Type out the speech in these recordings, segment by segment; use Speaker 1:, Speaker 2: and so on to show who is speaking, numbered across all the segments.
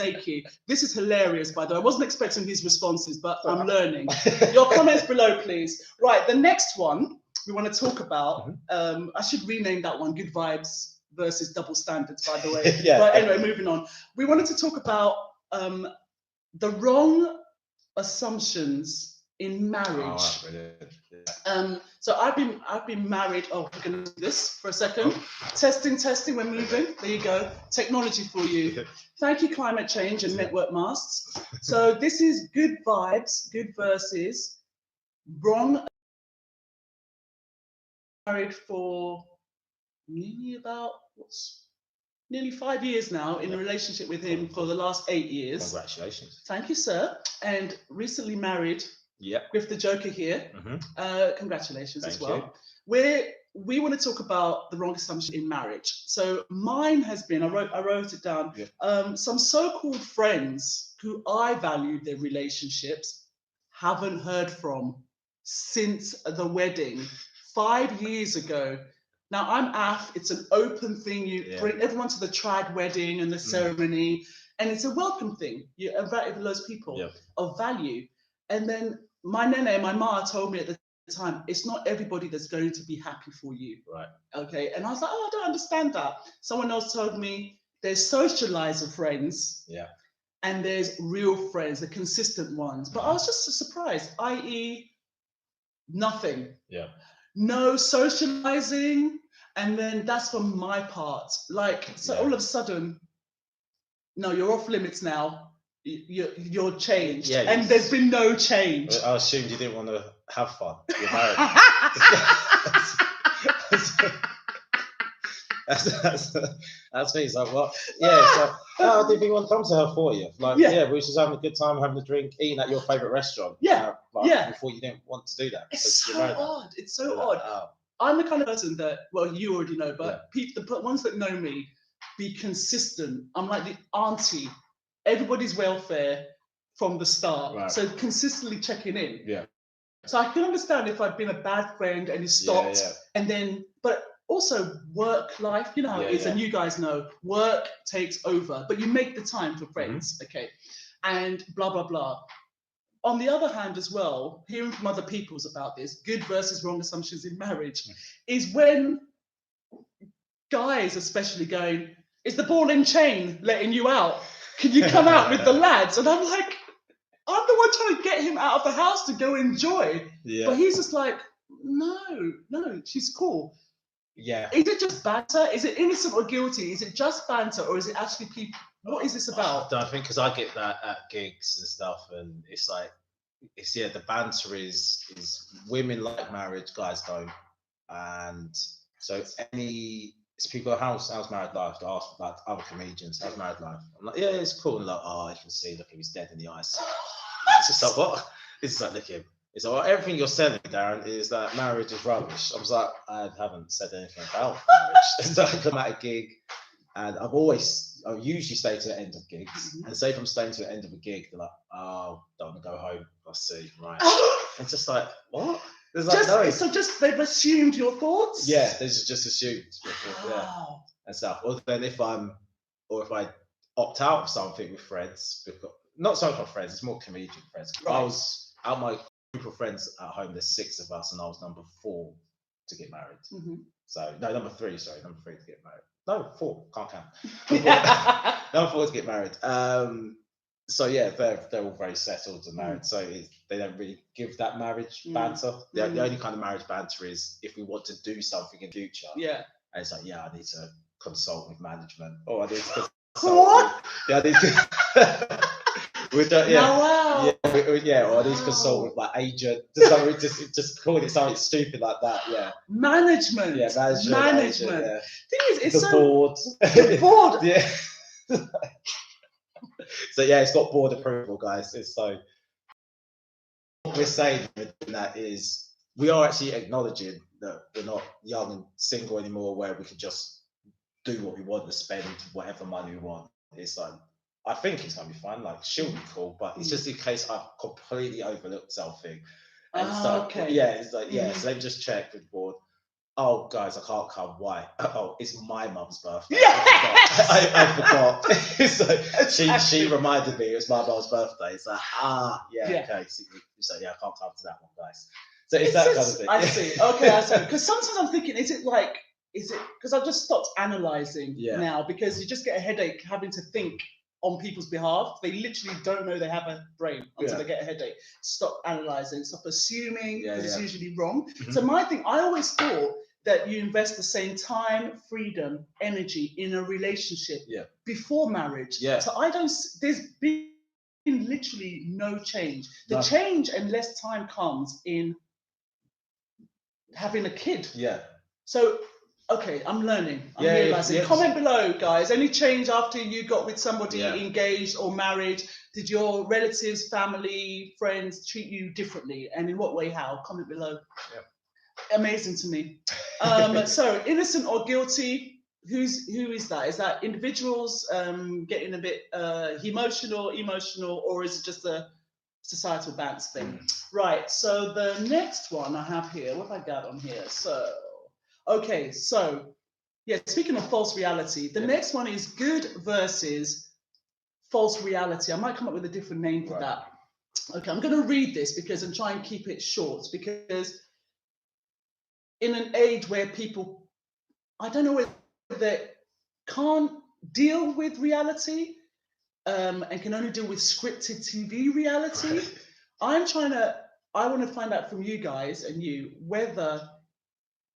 Speaker 1: snaky. This is hilarious, by the way. I wasn't expecting these responses, but I'm learning. Your comments below, please. Right, the next one we want to talk about. I should rename that one "Good Vibes versus Double Standards," by the way.
Speaker 2: Yeah.
Speaker 1: But anyway, moving on. We wanted to talk about the wrong assumptions in marriage. So I've been married. Oh, we're gonna do this for a second. Testing. We're moving. There you go. Technology for you. Thank you, climate change and network masts. So this is good vibes, good versus wrong. Married for nearly 5 years now, in a relationship with him for the last 8 years.
Speaker 2: Congratulations.
Speaker 1: Thank you, sir. And recently married.
Speaker 2: Yeah.
Speaker 1: Griff the Joker here. Congratulations. Thank as well.
Speaker 2: You.
Speaker 1: We want to talk about the wrong assumption in marriage. So mine has been, I wrote it down, some so-called friends who I valued their relationships haven't heard from since the wedding 5 years ago. Now I'm AF, it's an open thing. You bring everyone to the trad wedding and the ceremony, and it's a welcome thing. You invite loads of people of value. And then my nene, my ma told me at the time, it's not everybody that's going to be happy for you.
Speaker 2: Right.
Speaker 1: Okay. And I was like, oh, I don't understand that. Someone else told me there's socializer friends.
Speaker 2: Yeah.
Speaker 1: And there's real friends, the consistent ones. But I was just surprised, i.e., nothing.
Speaker 2: Yeah.
Speaker 1: No socializing. And then that's for my part. Like, so all of a sudden, no, you're off limits now. You're changed, and there's been no change.
Speaker 2: I assumed you didn't want to have fun. You're married. that's me. It's like, what? Yeah. So, I didn't even want to come to her for you. Like, we were just having a good time, having a drink, eating at your favorite restaurant. Before you didn't want to do that.
Speaker 1: It's so odd. It's so odd. I'm the kind of person that, well, you already know, but people, the ones that know me, be consistent. I'm like the auntie. Everybody's welfare from the start. Right. So consistently checking in.
Speaker 2: Yeah.
Speaker 1: So I can understand if I've been a bad friend and you stopped and then, but also work life, you know how it is, and you guys know, work takes over, but you make the time for friends, okay? And blah, blah, blah. On the other hand as well, hearing from other people's about this, good versus wrong assumptions in marriage, is when guys especially going, is the ball and chain letting you out? Can you come out with the lads? And I'm like, I'm the one trying to get him out of the house to go enjoy. Yeah. But he's just like, no, she's cool.
Speaker 2: Yeah.
Speaker 1: Is it just banter? Is it innocent or guilty? Is it just banter, or is it actually people? What is this about?
Speaker 2: I think because I get that at gigs and stuff, and it's like, the banter is women like marriage, guys don't, and so it's people, how's married life? I ask like other comedians, how's married life? I'm like, yeah, it's cool. And like, oh, you can see, look, he's dead in the eyes. It's just like, what? It's like, look at him. It's like, well, everything you're selling, Darren, is that marriage is rubbish. I was like, I haven't said anything about marriage. It's like, I'm at a gig, and I usually stay to the end of gigs. And say if I'm staying to the end of a gig, they're like, oh, don't want to go home. I see, right. It's just like, what? There's like,
Speaker 1: so they've assumed your thoughts?
Speaker 2: Yeah, they just assumed. And stuff. Or then if I opt out of something with friends, not so much my friends, it's more comedian friends. Right. I was out my group of friends at home, there's 6 of us, and I was number 4 to get married. So, no, number 3 to get married. No, 4, can't count. Number 4 to get married. So yeah, they're all very settled and married. So they don't really give that marriage banter. The only kind of marriage banter is if we want to do something in future. Yeah. And it's like, I need to consult with management. Or I need to consult I need to or I need to consult with my agent. Just calling it something stupid like that. Yeah.
Speaker 1: Management.
Speaker 2: Yeah, management. Agent,
Speaker 1: Thing is, it's
Speaker 2: the board.
Speaker 1: The board.
Speaker 2: Yeah. So it's got board approval, guys. It's so what we're saying with that is we are actually acknowledging that we're not young and single anymore, where we can just do what we want and spend whatever money we want. It's like, I think it's gonna be fun. Like, she'll be cool, but it's just in case I've completely overlooked something. And
Speaker 1: okay.
Speaker 2: It's like, so let me just check with the board. oh guys, I can't come. Why? Oh, it's my mum's birthday.
Speaker 1: Yes!
Speaker 2: I forgot. So she reminded me it was my mum's birthday. It's like, okay. So I can't come to that one, guys. So it's that kind of thing.
Speaker 1: I see. Okay, I see. Because sometimes I'm thinking, is it because I've just stopped analysing now, because you just get a headache having to think on people's behalf. They literally don't know they have a brain until they get a headache. Stop analysing, stop assuming, because it's usually wrong. So my thing, I always thought that you invest the same time, freedom, energy in a relationship before marriage. So there's been literally no change. The change and less time comes in having a kid. So okay, I'm learning. I'm realizing. Comment below, guys. Any change after you got with somebody engaged or married? Did your relatives, family, friends treat you differently? And in what way? How? Comment below. Amazing to me. So innocent or guilty? Who is that? Is that individuals getting a bit emotional, or is it just a societal bounce thing? Right. So the next one I have here. What have I got on here? So. Okay, so speaking of false reality, the next one is good versus false reality. I might come up with a different name for that. Okay, I'm going to read this and try and keep it short, because in an age where people, I don't know whether they can't deal with reality and can only deal with scripted TV reality, I want to find out from you guys and you whether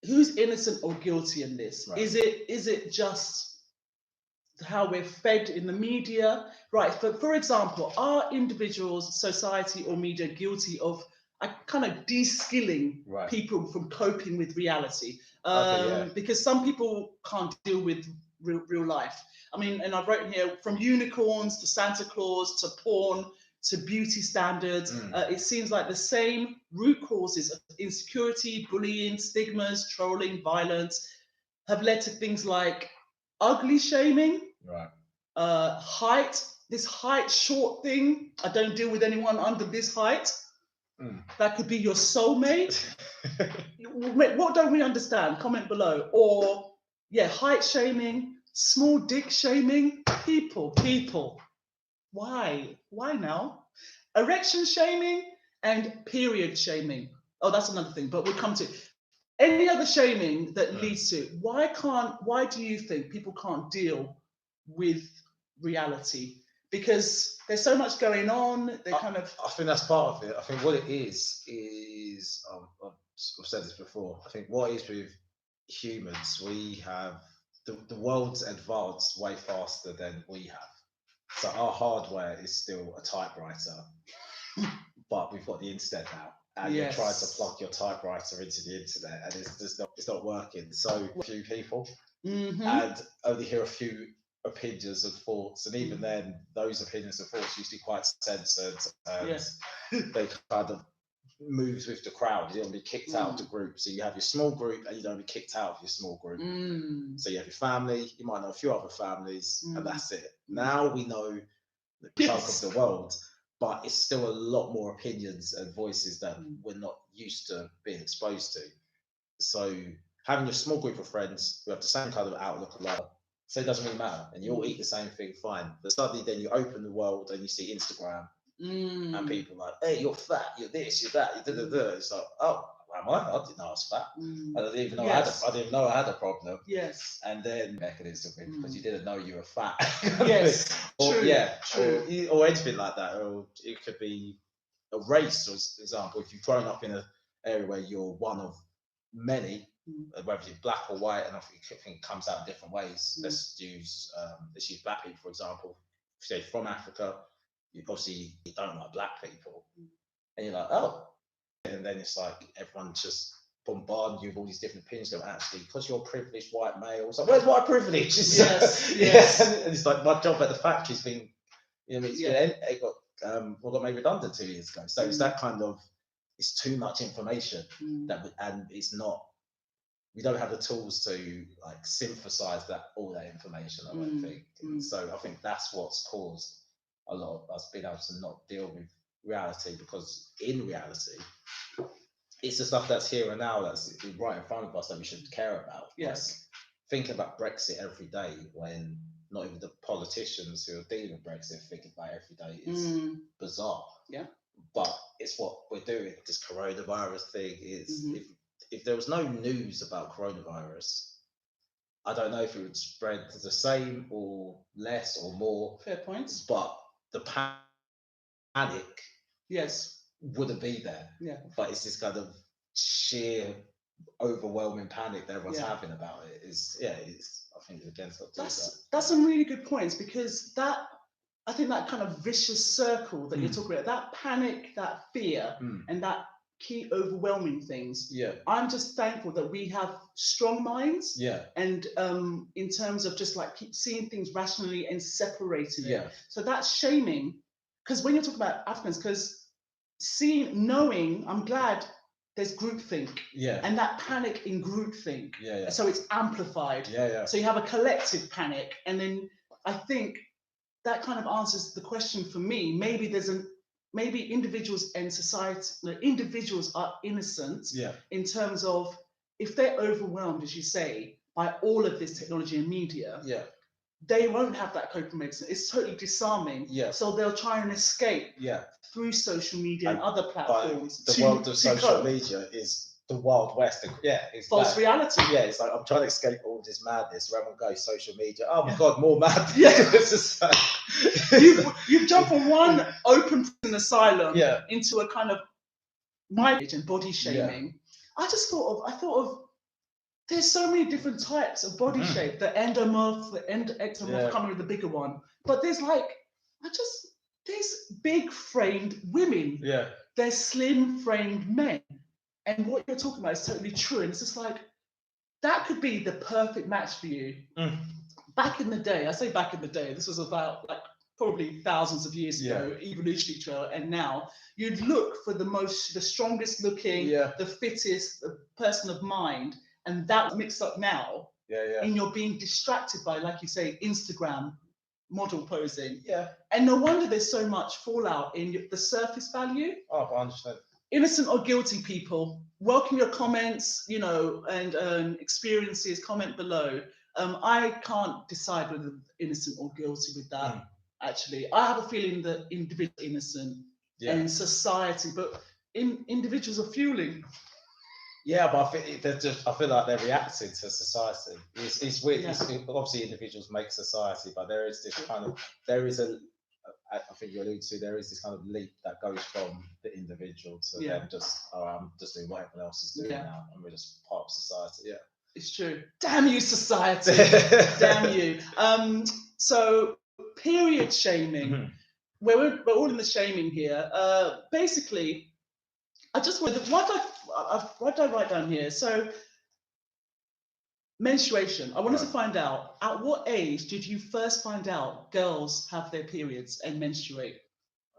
Speaker 1: who's innocent or guilty in this? Is it just how we're fed in the media? Right. For example, are individuals, society, or media guilty of kind of de-skilling people from coping with reality? Because some people can't deal with real life. I mean, and I've written here, from unicorns to Santa Claus to porn to beauty standards, it seems like the same root causes of insecurity, bullying, stigmas, trolling, violence have led to things like ugly shaming, height, this height short thing. I don't deal with anyone under this height. That could be your soulmate. What don't we understand? Comment below. Or height shaming, small dick shaming. People. Why now? Erection shaming and period shaming. Oh, that's another thing, but we'll come to any other shaming that leads to. Why do you think people can't deal with reality? Because there's so much going on. I
Speaker 2: think that's part of it. I think what it is I've said this before. I think what it is with humans, we have the world's advanced way faster than we have. So our hardware is still a typewriter, but we've got the internet now, and you're trying to plug your typewriter into the internet, and it's not working. So a few people, and only hear a few opinions and thoughts, and even then, those opinions and thoughts usually quite censored, and they kind of moves with the crowd. You don't be kicked out of the group. So you have your small group, and you don't be kicked out of your small group. So you have your family. You might know a few other families, and that's it. Now we know the chunk of the world, but it's still a lot more opinions and voices that we're not used to being exposed to. So having your small group of friends who have the same kind of outlook of life, so it doesn't really matter, and you all eat the same thing, fine. But suddenly then you open the world and you see Instagram, and people like, hey, you're fat, you're this, you're that, you're da-da-da. It's like, oh, am I? I didn't know I was fat. I didn't even know I didn't know I had a problem. And then mechanism because you didn't know you were fat. True. Or anything like that. Or it could be a race, for example. If you've grown up in an area where you're one of many, whether you're black or white, and I think it comes out in different ways. Let's use black people, for example. Say from Africa, you don't like black people, and you're like, oh, and then it's like everyone just bombarding you with all these different opinions. Go, actually, because you're a privileged white male, it's like, where's my privilege? And it's like my job at the factory's been, it got made redundant 2 years ago. So it's that kind of, it's too much information and it's not. We don't have the tools to like synthesize all that information. I don't think. So I think that's what's caused a lot of us being able to not deal with reality, because in reality, it's the stuff that's here and now, that's right in front of us, that we should care about.
Speaker 1: Yes.
Speaker 2: Like, thinking about Brexit every day, when not even the politicians who are dealing with Brexit think about it every day, is bizarre.
Speaker 1: Yeah.
Speaker 2: But it's what we're doing. This coronavirus thing is, if there was no news about coronavirus, I don't know if it would spread the same or less or more.
Speaker 1: Fair points.
Speaker 2: But the panic,
Speaker 1: yes,
Speaker 2: wouldn't be there.
Speaker 1: Yeah.
Speaker 2: But it's this kind of sheer, overwhelming panic that everyone's having about it. It's I think it's against what
Speaker 1: that's some really good points, because I think that kind of vicious circle that you're talking about, that panic, that fear, and that key overwhelming things.
Speaker 2: Yeah.
Speaker 1: I'm just thankful that we have strong minds.
Speaker 2: Yeah.
Speaker 1: And in terms of just like keep seeing things rationally and separating it.
Speaker 2: Yeah.
Speaker 1: So that's shaming, because when you're talking about Africans, because knowing, I'm glad there's groupthink.
Speaker 2: Yeah.
Speaker 1: And that panic in groupthink.
Speaker 2: Yeah, yeah.
Speaker 1: So it's amplified.
Speaker 2: Yeah, yeah.
Speaker 1: So you have a collective panic, and then I think that kind of answers the question for me. Maybe individuals and society, individuals are innocent.
Speaker 2: Yeah.
Speaker 1: In terms of, if they're overwhelmed, as you say, by all of this technology and media.
Speaker 2: Yeah.
Speaker 1: They won't have that coping medicine. It's totally disarming.
Speaker 2: Yeah.
Speaker 1: So they'll try and escape.
Speaker 2: Yeah.
Speaker 1: Through social media and other platforms.
Speaker 2: The world of social media is the Wild West. Yeah, it's
Speaker 1: false reality.
Speaker 2: Yeah, it's like, I'm trying to escape all this madness. Rather than go social media. Oh my God, more madness.
Speaker 1: Yeah.
Speaker 2: It's just like,
Speaker 1: you jump from one open prison asylum into a kind of mind and body shaming. Yeah. I thought of there's so many different types of body shape. The endomorph, the ectomorph, coming with the bigger one. But there's there's big framed women.
Speaker 2: Yeah.
Speaker 1: There's slim framed men. And what you're talking about is totally true. And it's just like, that could be the perfect match for you. Back in the day, I say back in the day, this was about like probably thousands of years ago, evolutionary trail, and now you'd look for the strongest looking, the fittest, the person of mind, and that mixed up now. And you're being distracted by, like you say, Instagram model posing. Yeah. And no wonder there's so much fallout in the surface value.
Speaker 2: Oh, 100%.
Speaker 1: Innocent or guilty people, welcome your comments, and experiences, comment below. I can't decide whether innocent or guilty with that. Actually, I have a feeling that individuals are innocent and society, but individuals are fueling.
Speaker 2: Yeah, but I feel like they're reacting to society. It's weird. Yeah. Obviously, individuals make society, but there is this kind of, I think you alluded to, there is this kind of leap that goes from the individual to them just, I'm just doing what everyone else is doing now, and we're just part of society. Yeah, it's true.
Speaker 1: Damn you, society! Damn you. So period shaming. We're all in the shaming here. Basically, I just wanted. What did I write down here? So, menstruation. I wanted to find out, at what age did you first find out girls have their periods and menstruate?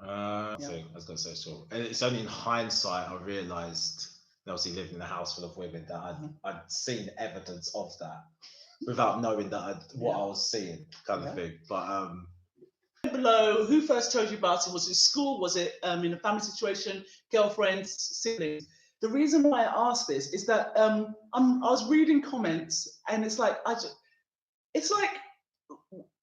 Speaker 2: I was going to say so. And it's only in hindsight I realised, obviously living in a house full of women, that I'd seen evidence of that without knowing that what I was seeing, kind of thing. But
Speaker 1: below, who first told you about it? Was it school? Was it in a family situation? Girlfriends, siblings? The reason why I asked this is that I was reading comments, and it's like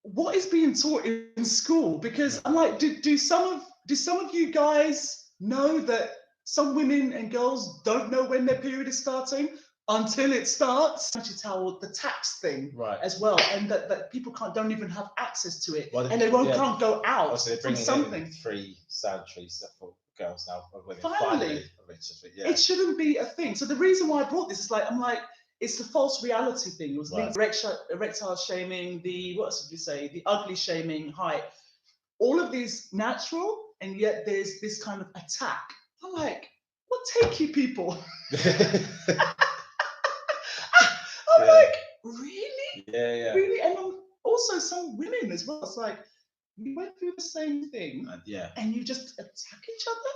Speaker 1: what is being taught in school? Because I'm like, do some of you guys know that some women and girls don't know when their period is starting until it starts? You tell the tax thing as well, and that people don't even have access to it, and they can't go out from something.
Speaker 2: Free sanitary stuff for girls now.
Speaker 1: Finally, it shouldn't be a thing. So the reason why I brought this is it's the false reality thing. It was linked to erectile shaming, the ugly shaming, height, all of these natural, and yet there's this kind of attack. I'm like, what take you people? I'm like, really?
Speaker 2: Yeah.
Speaker 1: Really? And also some women as well. It's like, you went through the same thing, and you just attack each other.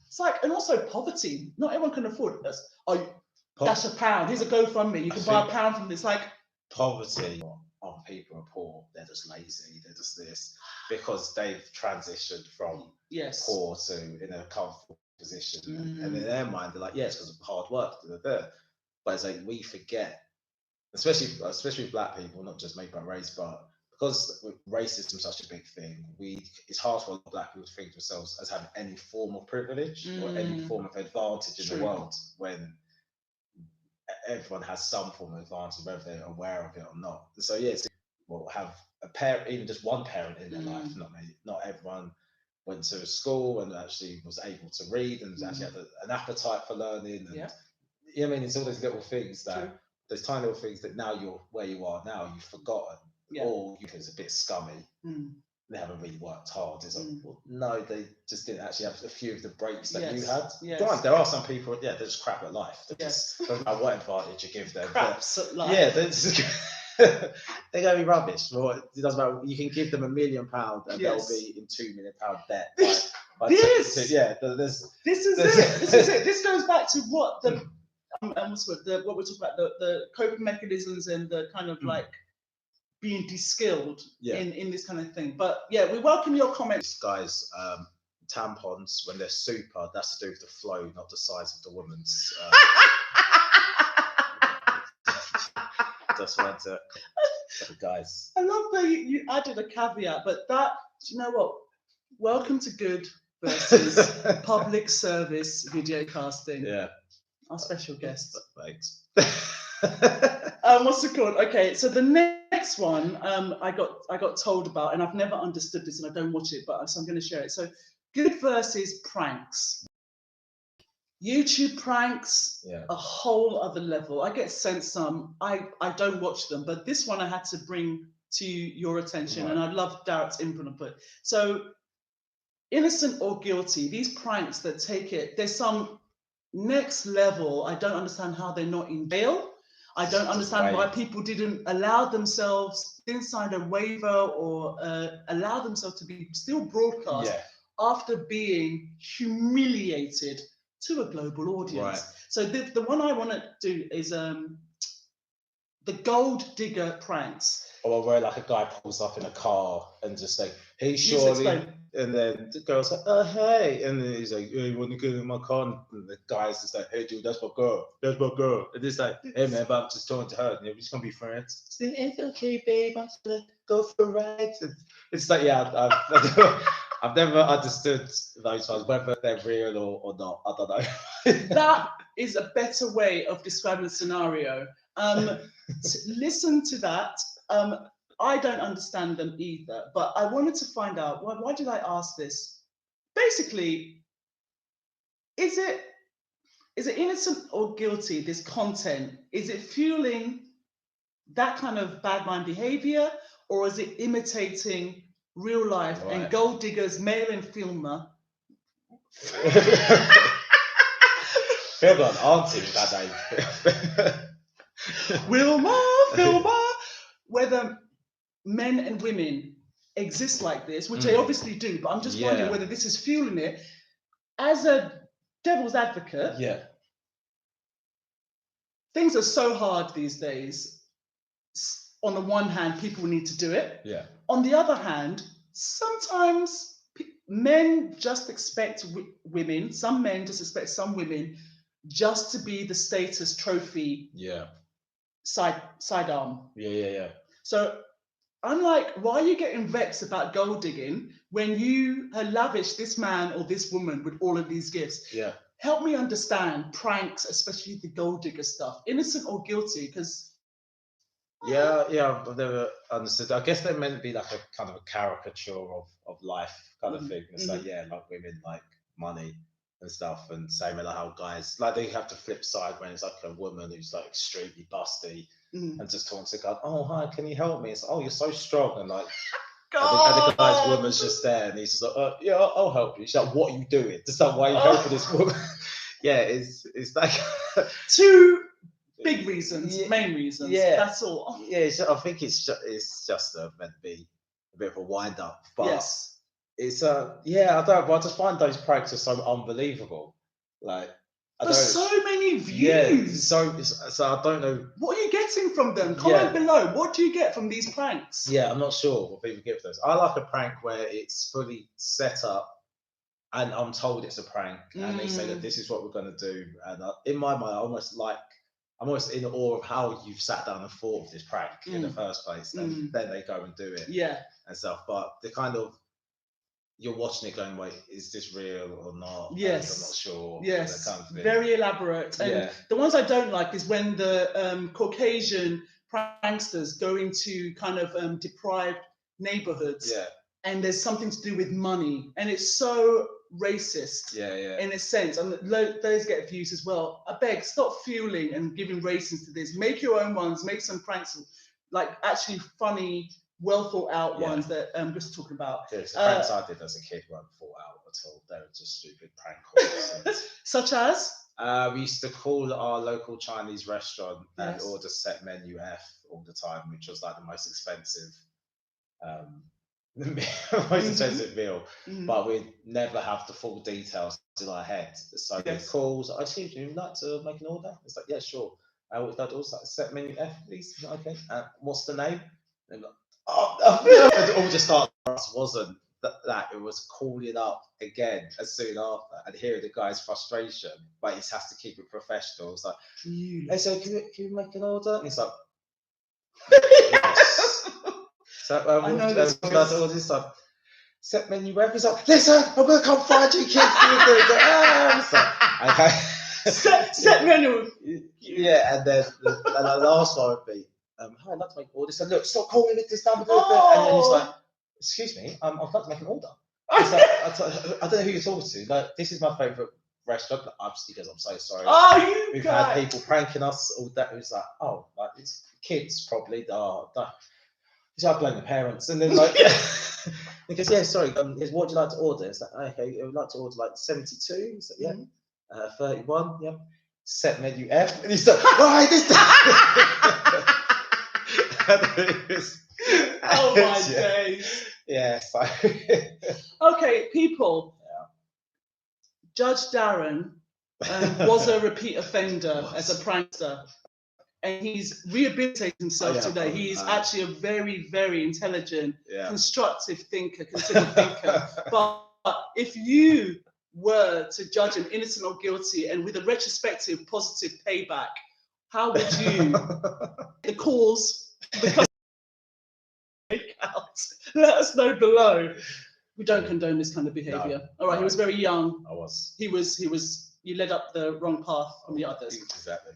Speaker 1: It's like, and also poverty. Not everyone can afford this. That's £1. Here's a GoFundMe. You can buy £1 from this. Like,
Speaker 2: poverty on people are poor. They're just lazy. They're just this because they've transitioned from poor to in a comfortable position. And in their mind, they're like, yeah, it's because of hard work. But it's like we forget, especially with black people, not just made by race, but because racism is such a big thing, it's hard for black people to think of themselves as having any form of privilege or any form of advantage in the world, when everyone has some form of advantage, whether they're aware of it or not. So yeah, we'll have a parent, even just one parent in their life. Not everyone went to school and actually was able to read and actually had an appetite for learning. And, you know what I mean? It's all those little things those tiny little things that now you're where you are now, you've forgotten. Or you think it's a bit scummy. They haven't really worked hard. It's like, well, no, they just didn't actually have a few of the breaks that you had. Yes. There are some people, they're just crap at life. Doesn't matter what advantage you give them.
Speaker 1: Craps at life.
Speaker 2: Yeah, they're going to be rubbish. Well, it doesn't matter. You can give them £1 million and they'll be in £2 million debt.
Speaker 1: This is it. This goes back to what the what we're talking about, the coping mechanisms and the kind of like being de-skilled in this kind of thing. But yeah, we welcome your comments.
Speaker 2: Guys, tampons, when they're super, that's to do with the flow, not the size of the woman's. Just wanted to, guys.
Speaker 1: I love that you added a caveat, but that, do you know what? Welcome to Good versus Public Service Video Casting.
Speaker 2: Yeah.
Speaker 1: Our special guest.
Speaker 2: Thanks.
Speaker 1: What's it called? Okay, so the next one I got told about, and I've never understood this, and I don't watch it, but so I'm going to share it. So, good versus pranks. YouTube pranks, a whole other level. I get sent some. I don't watch them, but this one I had to bring to your attention, and I love Darren's input on it. So, innocent or guilty, these pranks that take it, there's some next level. I don't understand how they're not in jail. I don't understand why people didn't allow themselves, didn't sign a waiver or allow themselves to be still broadcast after being humiliated to a global audience. Right. So the one I want to do is the gold digger pranks.
Speaker 2: Or where like a guy pulls up in a car and just like, hey, surely. And then the girl's like, oh, hey. And then he's like, hey, you want to get in my car? And the guy's just like, hey, dude, that's my girl. That's my girl. And it's like, hey, man, but I'm just talking to her. And we're just going to be friends. It's okay, babe. I'm just going to go for a ride. And it's like, I've never understood those ones, whether they're real or not. I don't know.
Speaker 1: That is a better way of describing the scenario. Listen to that. I don't understand them either, but I wanted to find out, why did I ask this? Basically, is it innocent or guilty, this content? Is it fueling that kind of bad mind behavior, or is it imitating real life and gold diggers, male and filmer?
Speaker 2: Feel got an auntie with that name.
Speaker 1: Wilma, whether men and women exist like this, which they obviously do, but I'm just wondering whether this is fueling it. As a devil's advocate, things are so hard these days. On the one hand, people need to do it.
Speaker 2: Yeah.
Speaker 1: On the other hand, sometimes men just expect women, some men just expect some women just to be the status trophy sidearm.
Speaker 2: Yeah.
Speaker 1: So I'm like, why are you getting vexed about gold digging when you lavish this man or this woman with all of these gifts?
Speaker 2: Yeah.
Speaker 1: Help me understand pranks, especially the gold digger stuff, innocent or guilty, because...
Speaker 2: Yeah, I've never understood. I guess they're meant to be like a kind of a caricature of life kind of thing. It's like, like women like money and stuff, and same like how guys, like they have the flip side when it's like a woman who's like extremely busty and just talking to God, oh, hi, can you help me? It's like, oh, you're so strong. And like, and the guy's woman's just there and he's just like, yeah, I'll help you. She's like, what are you doing? Just like, why are you helping this woman? It's like
Speaker 1: two big reasons, main reasons. That's all.
Speaker 2: Yeah, I think it's just meant to be a bit of a wind up. But it's I don't. But I just find those pranks are so unbelievable. Like,
Speaker 1: there's so many views.
Speaker 2: So I don't know.
Speaker 1: What are you getting from them? Comment below. What do you get from these pranks?
Speaker 2: Yeah, I'm not sure what people get from those. I like a prank where it's fully set up and I'm told it's a prank, and they say that this is what we're going to do, and in my mind, I'm almost in awe of how you've sat down and thought of this prank in the first place, and then they go and do it, and stuff. But the kind of, you're watching it going, wait, is this real or not?
Speaker 1: Yes.
Speaker 2: I'm not sure.
Speaker 1: Yes.
Speaker 2: That kind of thing.
Speaker 1: Very elaborate. And the ones I don't like is when the Caucasian pranksters go into kind of deprived neighborhoods.
Speaker 2: Yeah.
Speaker 1: And there's something to do with money. And it's so racist. In a sense. And those get views as well. I beg, stop fueling and giving racism to this. Make your own ones. Make some pranks, like actually funny, well thought out ones that I'm just talking about.
Speaker 2: Yeah, the pranks I did as a kid weren't thought out at all. They were just stupid prank calls.
Speaker 1: Such as?
Speaker 2: We used to call our local Chinese restaurant and order set menu F all the time, which was like the most expensive, meal. But we'd never have the full details in our head. So the calls, excuse me, would you like to make an order? It's like, yeah, sure. Would that also set menu F, please? Okay. What's the name? And like, it all just started. Wasn't that it was calling up again as soon after, and hearing the guy's frustration, but he has to keep it professional. It's like, hey, so can you make an order? And he's like, yes. So
Speaker 1: I know this.
Speaker 2: All this stuff. Set menu F. He's like, listen, I'm gonna come find you, kids.
Speaker 1: Set menu.
Speaker 2: Yeah, and then the last one would be, hi, I'd like to make an order. So look, stop calling it this number. And then he's like, excuse me, I'd like to make an order. Like, I don't know who you're talking to. Like, this is my favourite restaurant. Obviously, because I'm so sorry. We've had people pranking us all that. It was like, like it's kids probably. He's like, blame the parents. And then like, he goes, yeah, sorry. What would you like to order? It's like, okay, I would like to order like 72. He's like, yeah. 31. Yep. Set menu F. And he's like, right, this.
Speaker 1: Oh my days.
Speaker 2: Yeah. So.
Speaker 1: Okay, people. Judge Darran was a repeat offender as a prankster, and he's rehabilitated himself today. He's actually a very, very intelligent, constructive thinker, considered thinker. But if you were to judge him innocent or guilty, and with a retrospective positive payback, how would you the cause? Let us know below. We don't condone this kind of behaviour. No, all right, he was very young.
Speaker 2: I was.
Speaker 1: He was. You led up the wrong path from the others.
Speaker 2: Exactly.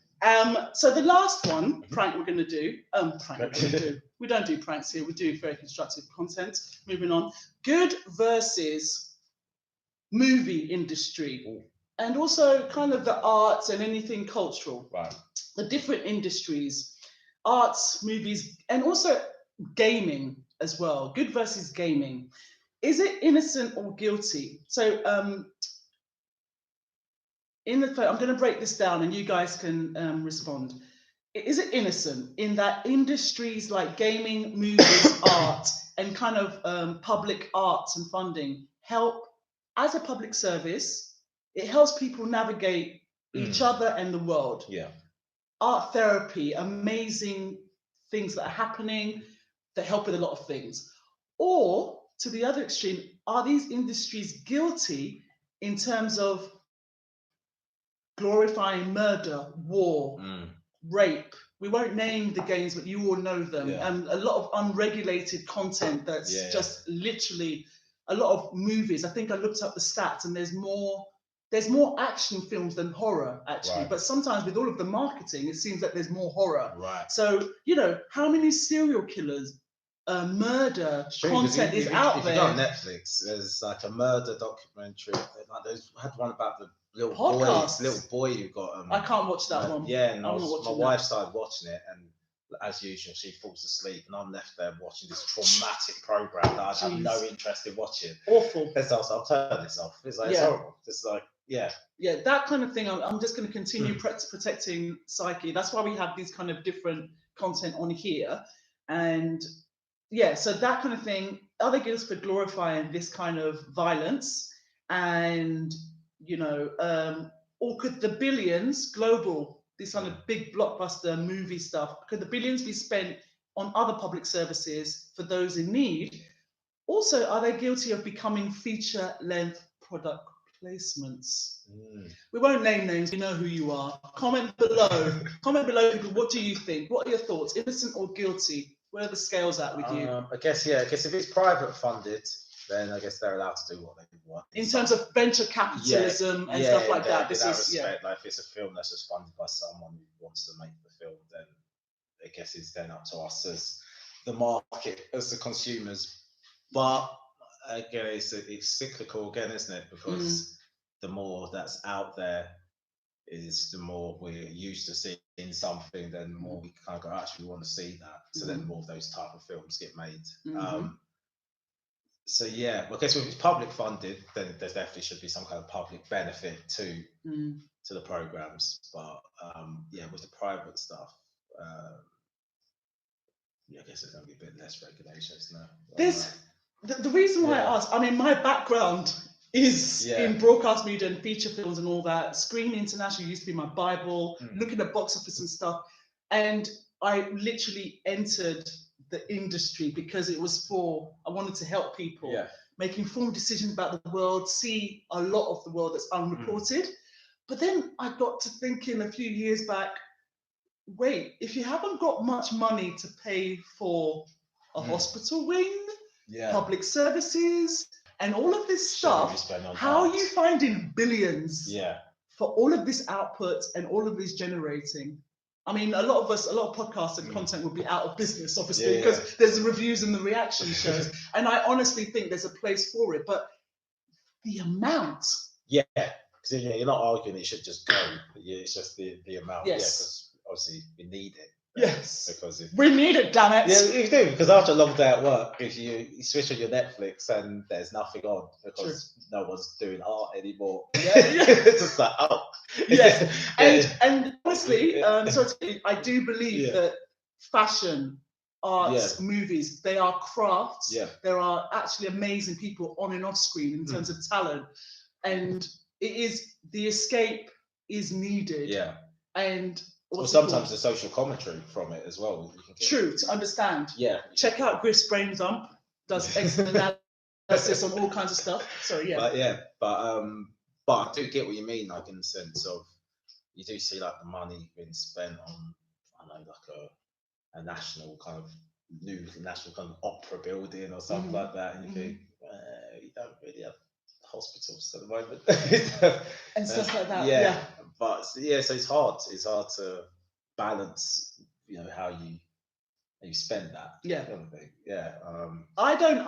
Speaker 1: So the last one, prank we're going to do. We don't do pranks here. We do very constructive content. Moving on. Good versus movie industry, and also kind of the arts and anything cultural.
Speaker 2: Right. The
Speaker 1: different industries, arts, movies, and also gaming as well. Good versus gaming. Is it innocent or guilty? So I'm going to break this down and you guys can respond. Is it innocent in that industries like gaming, movies, art, and kind of public arts and funding help as a public service? It helps people navigate each other and the world.
Speaker 2: Yeah.
Speaker 1: Art therapy, amazing things that are happening that help with a lot of things. Or to the other extreme, are these industries guilty in terms of glorifying murder, war, rape? We won't name the games, but you all know them. And a lot of unregulated content that's just literally a lot of movies. I think I looked up the stats, and there's more action films than horror, actually. But sometimes with all of the marketing, it seems like there's more horror. So, how many serial killers, murder content is out there?
Speaker 2: If you go on Netflix, there's like a murder documentary. Like they had one about the little boy who got.
Speaker 1: I can't watch that one.
Speaker 2: Yeah, and my wife started watching it, and as usual, she falls asleep, and I'm left there watching this traumatic program that I have no interest in watching.
Speaker 1: Awful.
Speaker 2: I'll turn this off. It's like it's horrible. It's like
Speaker 1: that kind of thing. I'm just going to continue protecting psyche. That's why we have these kind of different content on here, and so that kind of thing. Are they guilty for glorifying this kind of violence? And or could the billions, global, this kind of big blockbuster movie stuff, could the billions be spent on other public services for those in need? Also, are they guilty of becoming feature-length product placements. We won't name names, you know who you are. Comment below. Comment below, people. What do you think? What are your thoughts? Innocent or guilty? Where are the scales at with you?
Speaker 2: I guess if it's private funded, then I guess they're allowed to do what they want.
Speaker 1: In terms of venture capitalism and stuff like that.
Speaker 2: This is like if it's a film that's just funded by someone who wants to make the film, then I guess it's then up to us as the market, as the consumers. But again, it's cyclical again, isn't it? Because the more that's out there is the more we're used to seeing something, then the more we kind of go, actually, we want to see that. So then more of those type of films get made. So yeah, well, I guess if it's public funded, then there definitely should be some kind of public benefit to the programs. But with the private stuff, I guess there's going to be a bit less regulations now.
Speaker 1: The reason why I asked, I mean, my background is in broadcast media and feature films and all that. Screen International used to be my Bible, looking at box office and stuff. And I literally entered the industry because it was I wanted to help people make informed decisions about the world, see a lot of the world that's unreported. But then I got to thinking a few years back, wait, if you haven't got much money to pay for a hospital wing, public services, and all of this stuff, how are you finding billions for all of this output and all of this generating? I mean, a lot of podcasts and content would be out of business, obviously, because there's the reviews and the reaction shows. And I honestly think there's a place for it. But the amount.
Speaker 2: Yeah, because you're not arguing it should just go. It's just the amount.
Speaker 1: Yes.
Speaker 2: Because obviously we need it.
Speaker 1: Yes.
Speaker 2: Because
Speaker 1: we need it, damn it.
Speaker 2: Yeah, you do. Because after a long day at work, if you switch on your Netflix and there's nothing on because no one's doing art anymore. It's just like,
Speaker 1: And honestly, I do believe that fashion, arts, movies, they are crafts. There are actually amazing people on and off screen in terms of talent, and the escape is needed. And
Speaker 2: sometimes the social commentary from it as well. You can get
Speaker 1: to understand. Check out Griff's Brain Dump. Does excellent analysis on all kinds of stuff.
Speaker 2: But I do get what you mean, like in the sense of you do see like the money being spent on, I don't know, like a national kind of opera building or something like that, and you think you don't really have hospitals at the moment
Speaker 1: and stuff like that.
Speaker 2: But so it's hard to balance, how you spend that. I don't.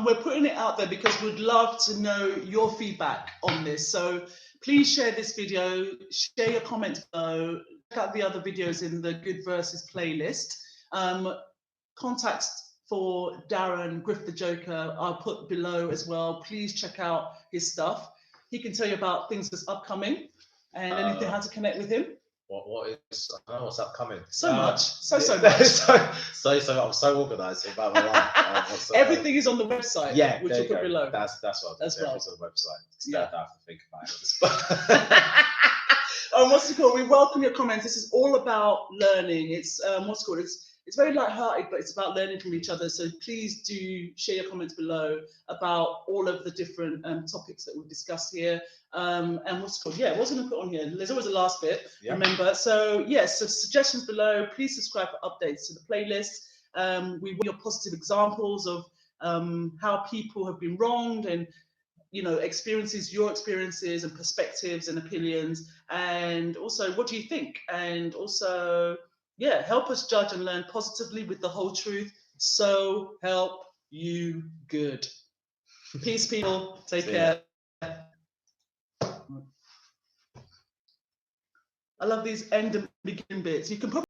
Speaker 2: We're putting it out there because we'd love to know your feedback on this. So please share this video, share your comments below, check out the other videos in the Good Verses playlist. Contacts for Darren Griff the Joker I'll put below as well. Please check out his stuff. He can tell you about things that's upcoming and anything, how to connect with him. What is, I don't know what's upcoming.
Speaker 1: So much. So much.
Speaker 2: I'm so organised about my life.
Speaker 1: Everything is on the website. Which we'll put below.
Speaker 2: That's what
Speaker 1: as well.
Speaker 2: It's on the website. I don't have to think about it.
Speaker 1: What's it called? We welcome your comments. This is all about learning. It's it's very light-hearted, but it's about learning from each other. So please do share your comments below about all of the different topics that we've discussed here. And what's it called? What's going to put on here? There's always a last bit, remember. So so suggestions below. Please subscribe for updates to the playlist. We want your positive examples of how people have been wronged and your experiences and perspectives and opinions. And also, what do you think? And also, help us judge and learn positively with the whole truth. So help you good. Peace, people. Take care. I love these end and begin bits. You can probably